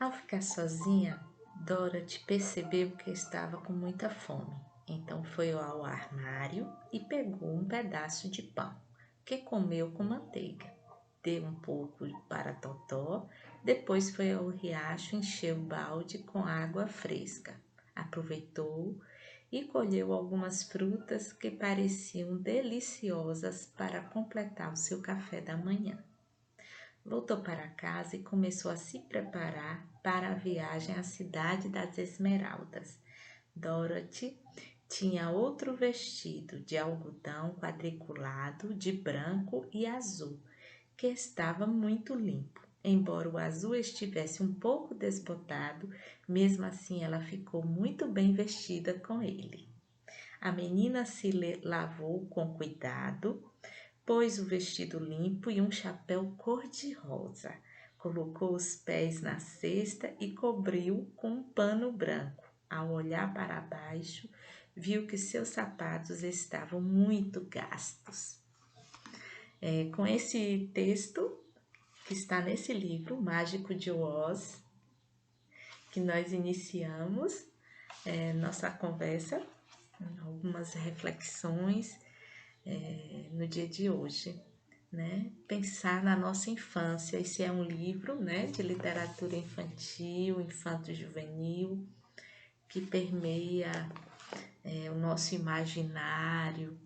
Ao ficar sozinha, Dorothy percebeu que estava com muita fome. Então foi ao armário e pegou um pedaço de pão, que comeu com manteiga. Deu um pouco para Totó, depois foi ao riacho encher o balde com água fresca. Aproveitou e colheu algumas frutas que pareciam deliciosas para completar o seu café da manhã. Voltou para casa e começou a se preparar para a viagem à cidade das Esmeraldas. Dorothy tinha outro vestido de algodão quadriculado de branco e azul, que estava muito limpo. Embora o azul estivesse um pouco desbotado, mesmo assim ela ficou muito bem vestida com ele. A menina se lavou com cuidado, pôs o vestido limpo e um chapéu cor-de-rosa. Colocou os pés na cesta e cobriu com um pano branco. Ao olhar para baixo, viu que seus sapatos estavam muito gastos. Com esse texto que está nesse livro, Mágico de Oz, que nós iniciamos nossa conversa, algumas reflexões no dia de hoje, né? Pensar na nossa infância. Esse é um livro, né, de literatura infantil, infanto-juvenil, que permeia o nosso imaginário,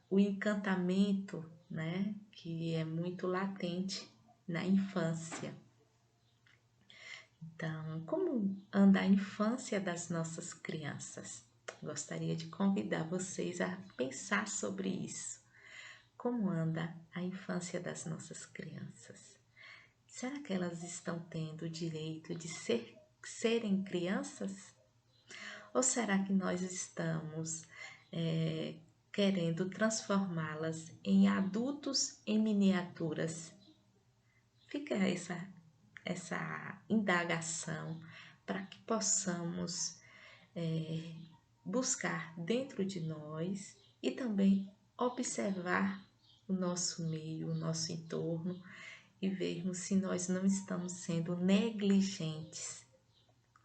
o encantamento, né, que é muito latente na infância. Então, como anda a infância das nossas crianças? Gostaria de convidar vocês a pensar sobre isso. Como anda a infância das nossas crianças? Será que elas estão tendo o direito de serem crianças? Ou será que nós estamos querendo transformá-las em adultos em miniaturas? Fica essa indagação para que possamos buscar dentro de nós e também observar o nosso meio, o nosso entorno e vermos se nós não estamos sendo negligentes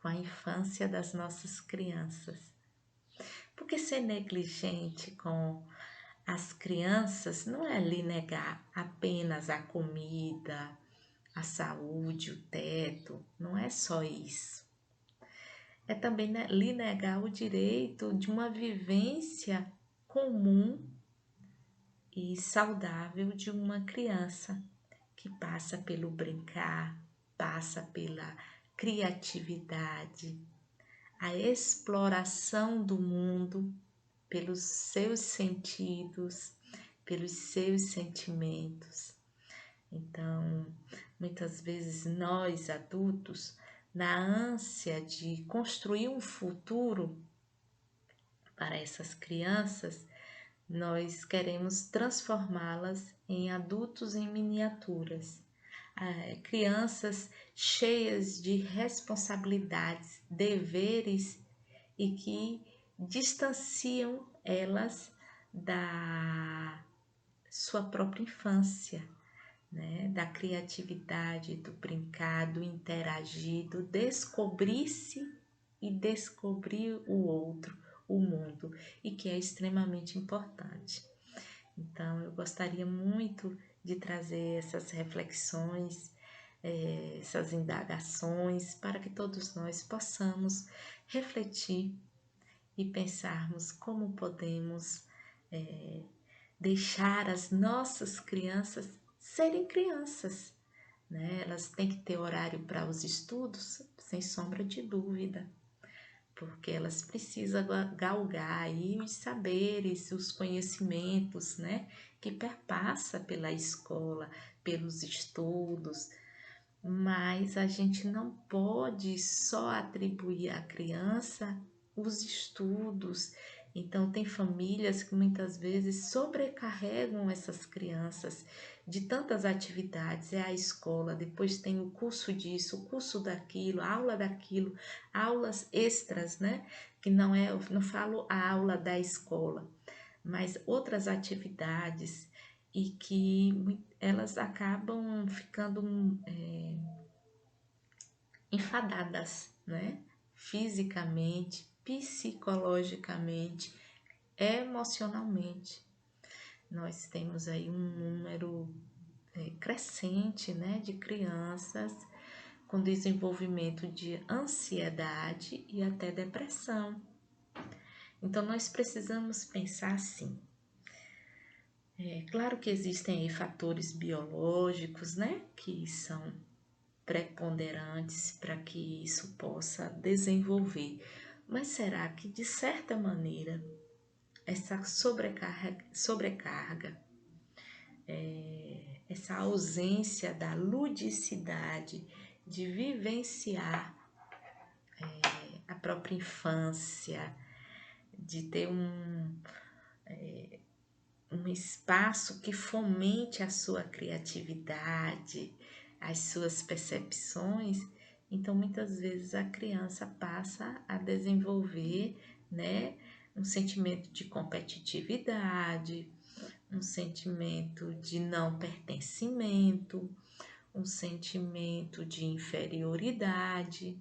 com a infância das nossas crianças. Porque ser negligente com as crianças não é lhe negar apenas a comida, a saúde, o teto, não é só isso. É também lhe negar o direito de uma vivência comum e saudável de uma criança que passa pelo brincar, passa pela criatividade, a exploração do mundo pelos seus sentidos, pelos seus sentimentos. Então, muitas vezes nós adultos, na ânsia de construir um futuro para essas crianças, nós queremos transformá-las em adultos em miniaturas, crianças cheias de responsabilidades, deveres e que distanciam elas da sua própria infância, né? Da criatividade, do brincar, do interagir, do descobrir-se e descobrir o outro, o mundo, e que é extremamente importante. Então, eu gostaria muito de trazer essas reflexões, essas indagações, para que todos nós possamos refletir e pensarmos como podemos deixar as nossas crianças serem crianças, né? Elas têm que ter horário para os estudos, sem sombra de dúvida, porque elas precisam galgar aí os saberes, os conhecimentos, né? Que perpassa pela escola, pelos estudos, mas a gente não pode só atribuir à criança os estudos. Então, tem famílias que muitas vezes sobrecarregam essas crianças de tantas atividades. É a escola, depois tem o curso disso, o curso daquilo, aula daquilo, aulas extras, né? Que não falo a aula da escola, mas outras atividades e que elas acabam ficando enfadadas, né? Fisicamente, psicologicamente, emocionalmente. Nós temos aí um número crescente, né, de crianças com desenvolvimento de ansiedade e até depressão. Então, nós precisamos pensar assim. É claro que existem aí fatores biológicos, né, que são preponderantes para que isso possa desenvolver. Mas será que, de certa maneira, essa sobrecarga, essa ausência da ludicidade de vivenciar a própria infância, de ter um espaço que fomente a sua criatividade, as suas percepções, então muitas vezes a criança passa a desenvolver, né, um sentimento de competitividade, um sentimento de não pertencimento, um sentimento de inferioridade,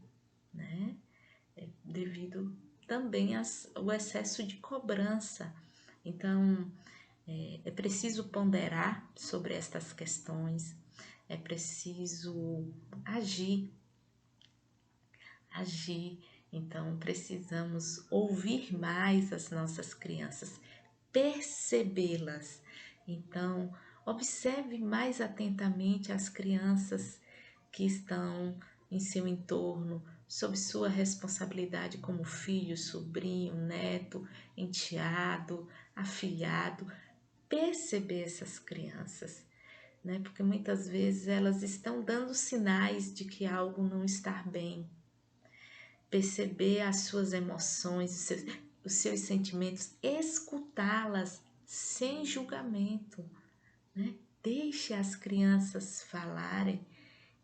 né, devido também ao excesso de cobrança. Então, é preciso ponderar sobre estas questões, é preciso agir. Então, precisamos ouvir mais as nossas crianças, percebê-las. Então, observe mais atentamente as crianças que estão em seu entorno, sob sua responsabilidade como filho, sobrinho, neto, enteado, afilhado. Perceber essas crianças, né? Porque muitas vezes elas estão dando sinais de que algo não está bem. Perceber as suas emoções, os seus sentimentos, escutá-las sem julgamento, né? Deixe as crianças falarem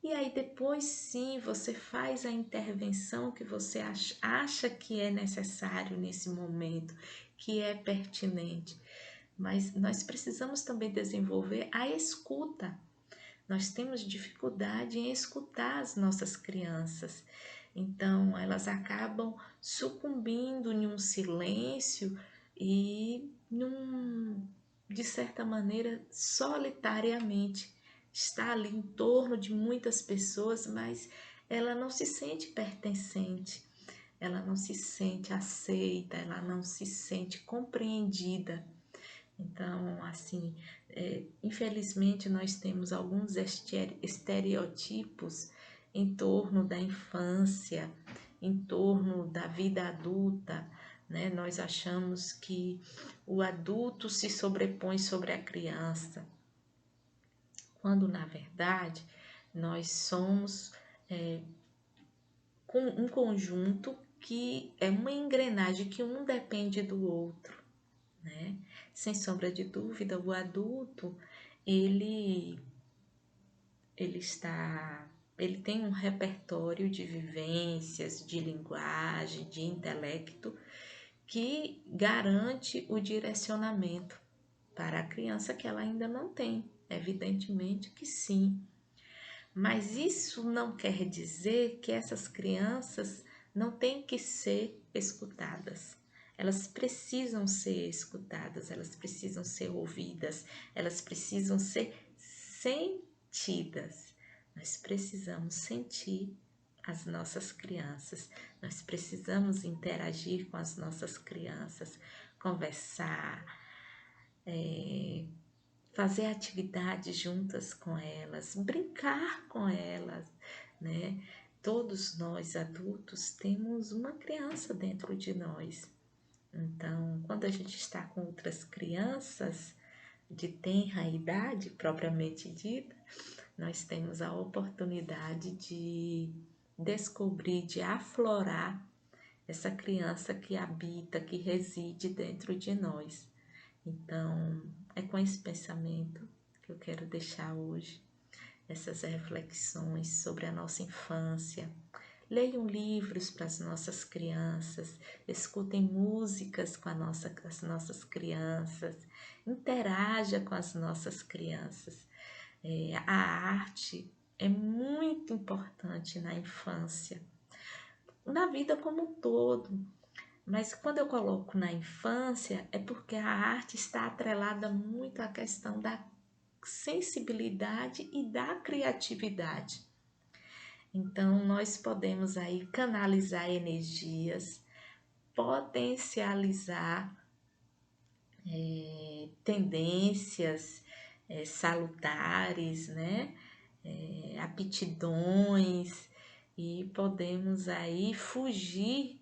e aí depois sim você faz a intervenção que você acha que é necessário nesse momento, que é pertinente. Mas nós precisamos também desenvolver a escuta. Nós temos dificuldade em escutar as nossas crianças. Então, elas acabam sucumbindo em um silêncio e de certa maneira, solitariamente. Está ali em torno de muitas pessoas, mas ela não se sente pertencente, ela não se sente aceita, ela não se sente compreendida. Então, assim, infelizmente nós temos alguns estereotipos em torno da infância, em torno da vida adulta, né? Nós achamos que o adulto se sobrepõe sobre a criança, quando na verdade nós somos com um conjunto que é uma engrenagem que um depende do outro, né? Sem sombra de dúvida, o adulto, ele ele tem um repertório de vivências, de linguagem, de intelecto que garante o direcionamento para a criança que ela ainda não tem. Evidentemente que sim. Mas isso não quer dizer que essas crianças não têm que ser escutadas. Elas precisam ser escutadas, elas precisam ser ouvidas, elas precisam ser sentidas. Nós precisamos sentir as nossas crianças, nós precisamos interagir com as nossas crianças, conversar, fazer atividades juntas com elas, brincar com elas, né? Todos nós adultos temos uma criança dentro de nós. Então, quando a gente está com outras crianças de tenra idade, propriamente dita, nós temos a oportunidade de descobrir, de aflorar essa criança que habita, que reside dentro de nós. Então, é com esse pensamento que eu quero deixar hoje essas reflexões sobre a nossa infância, Leiam livros para as nossas crianças, escutem músicas com as nossas crianças, interaja com as nossas crianças. A arte é muito importante na infância, na vida como um todo. Mas quando eu coloco na infância, é porque a arte está atrelada muito à questão da sensibilidade e da criatividade. Então, nós podemos aí canalizar energias, potencializar tendências salutares, né? Aptidões, e podemos aí fugir,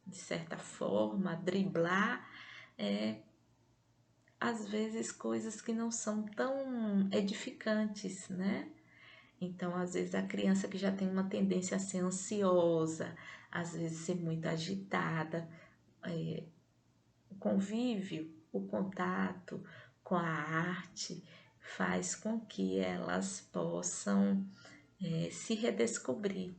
de certa forma, driblar às vezes coisas que não são tão edificantes, né? Então, às vezes, a criança que já tem uma tendência a ser ansiosa, às vezes ser muito agitada, o convívio, o contato com a arte faz com que elas possam se redescobrir.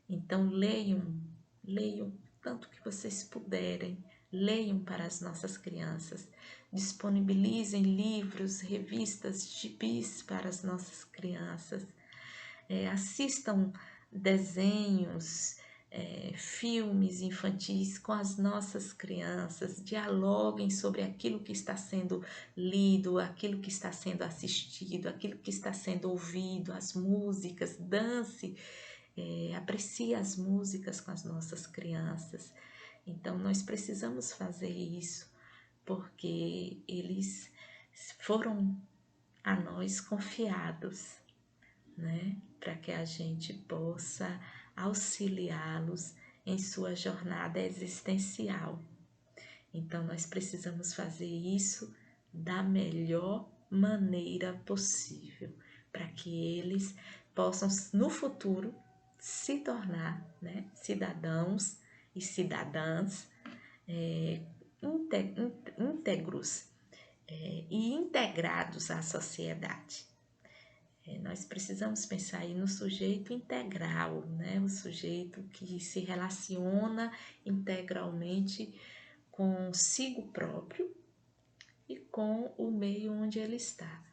Então, leiam tanto que vocês puderem, leiam para as nossas crianças, disponibilizem livros, revistas, gibis para as nossas crianças, assistam desenhos, filmes infantis com as nossas crianças, dialoguem sobre aquilo que está sendo lido, aquilo que está sendo assistido, aquilo que está sendo ouvido, as músicas, dance, aprecie as músicas com as nossas crianças. Então, nós precisamos fazer isso, porque eles foram a nós confiados, né? Para que a gente possa auxiliá-los em sua jornada existencial. Então, nós precisamos fazer isso da melhor maneira possível, para que eles possam, no futuro, se tornar, né, cidadãos e cidadãs íntegros e integrados à sociedade. Nós precisamos pensar aí no sujeito integral, né? O sujeito que se relaciona integralmente consigo próprio e com o meio onde ele está.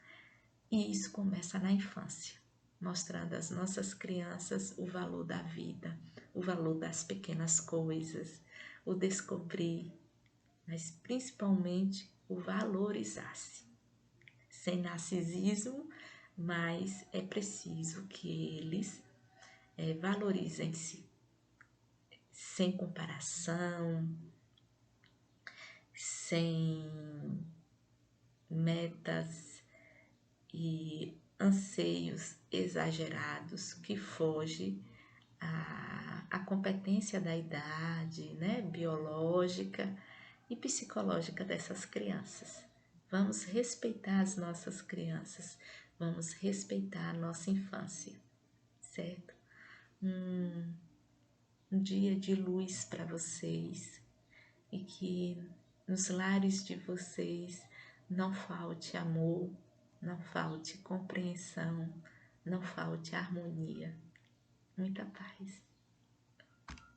E isso começa na infância, mostrando às nossas crianças o valor da vida, o valor das pequenas coisas, o descobrir, mas principalmente o valorizar-se. Sem narcisismo, mas é preciso que eles valorizem-se, sem comparação, sem metas e anseios exagerados que fogem à competência da idade, né, biológica e psicológica dessas crianças. Vamos respeitar as nossas crianças, vamos respeitar a nossa infância, certo? Um dia de luz para vocês e que nos lares de vocês não falte amor, não falte compreensão, não falte harmonia. Muita paz.